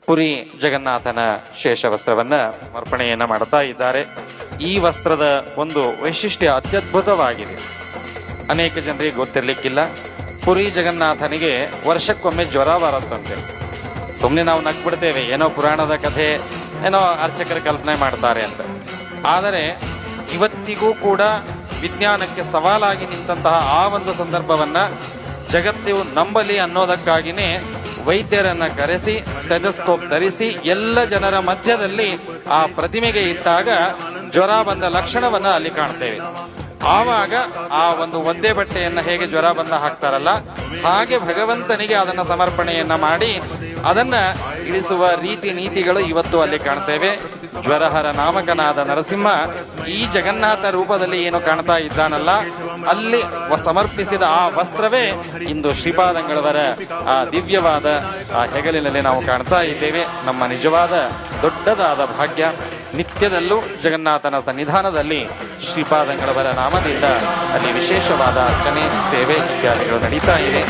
ಪುರಿ ಜಗನ್ನಾಥನ ಶೇಷವಸ್ತ್ರವನ್ನ ಸಮರ್ಪಣೆಯನ್ನ ಮಾಡ್ತಾ ಇದ್ದಾರೆ. ಈ ವಸ್ತ್ರದ ಒಂದು ವೈಶಿಷ್ಟ್ಯ ಅತ್ಯದ್ಭುತವಾಗಿದೆ. ಅನೇಕ ಜನರಿಗೆ ಗೊತ್ತಿರ್ಲಿಕ್ಕಿಲ್ಲ. ಪುರಿ ಜಗನ್ನಾಥನಿಗೆ ವರ್ಷಕ್ಕೊಮ್ಮೆ ಜ್ವರ ಬರುತ್ತಂತೆ. ಸುಮ್ಮನೆ ನಾವು ನಗ್ಬಿಡ್ತೇವೆ, ಏನೋ ಪುರಾಣದ ಕಥೆ, ಏನೋ ಅರ್ಚಕರ ಕಲ್ಪನೆ ಮಾಡ್ತಾರೆ ಅಂತ. ಆದರೆ ಇವತ್ತಿಗೂ ಕೂಡ ವಿಜ್ಞಾನಕ್ಕೆ ಸವಾಲಾಗಿ ನಿಂತಹ ಆ ಒಂದು ಸಂದರ್ಭವನ್ನ ಜಗತ್ತು ನಂಬಲಿ ಅನ್ನೋದಕ್ಕಾಗಿನೇ ವೈದ್ಯರನ್ನ ಕರೆಸಿ ಸ್ಟೆಥೋಸ್ಕೋಪ್ ಧರಿಸಿ ಎಲ್ಲ ಜನರ ಮಧ್ಯದಲ್ಲಿ ಆ ಪ್ರತಿಮೆಗೆ ಇಟ್ಟಾಗ ಜ್ವರ ಬಂದ ಲಕ್ಷಣವನ್ನ ಅಲ್ಲಿ ಕಾಣ್ತೇವೆ. ಆವಾಗ ಆ ಒಂದು ಒದ್ದೆ ಬಟ್ಟೆಯನ್ನ ಹೇಗೆ ಜ್ವರ ಬಂದ ಹಾಕ್ತಾರಲ್ಲ, ಹಾಗೆ ಭಗವಂತನಿಗೆ ಅದನ್ನ ಸಮರ್ಪಣೆಯನ್ನ ಮಾಡಿ ಅದನ್ನ ಇಳಿಸುವ ರೀತಿ ನೀತಿಗಳು ಇವತ್ತು ಅಲ್ಲಿ ಕಾಣ್ತೇವೆ. ಜ್ವರಹರ ನಾಮಕನಾದ ನರಸಿಂಹ ಈ ಜಗನ್ನಾಥ ರೂಪದಲ್ಲಿ ಏನು ಕಾಣ್ತಾ ಇದ್ದಾನಲ್ಲ, ಅಲ್ಲಿ ಸಮರ್ಪಿಸಿದ ಆ ವಸ್ತ್ರವೇ ಇಂದು ಶ್ರೀಪಾದಂಗಳವರ ಆ ದಿವ್ಯವಾದ ಆ ಹೆಗಲಿನಲ್ಲಿ ನಾವು ಕಾಣ್ತಾ ಇದ್ದೇವೆ. ನಮ್ಮ ನಿಜವಾದ ದೊಡ್ಡದಾದ ಭಾಗ್ಯ. ನಿತ್ಯದಲ್ಲೂ ಜಗನ್ನಾಥನ ಸನ್ನಿಧಾನದಲ್ಲಿ ಶ್ರೀಪಾದಂಗಳವರ ನಾಮದಿಂದ ಅಲ್ಲಿ ವಿಶೇಷವಾದ ಅರ್ಚನೆ, ಸೇವೆ ಇತ್ಯಾದಿಗಳು ನಡೀತಾ ಇವೆ.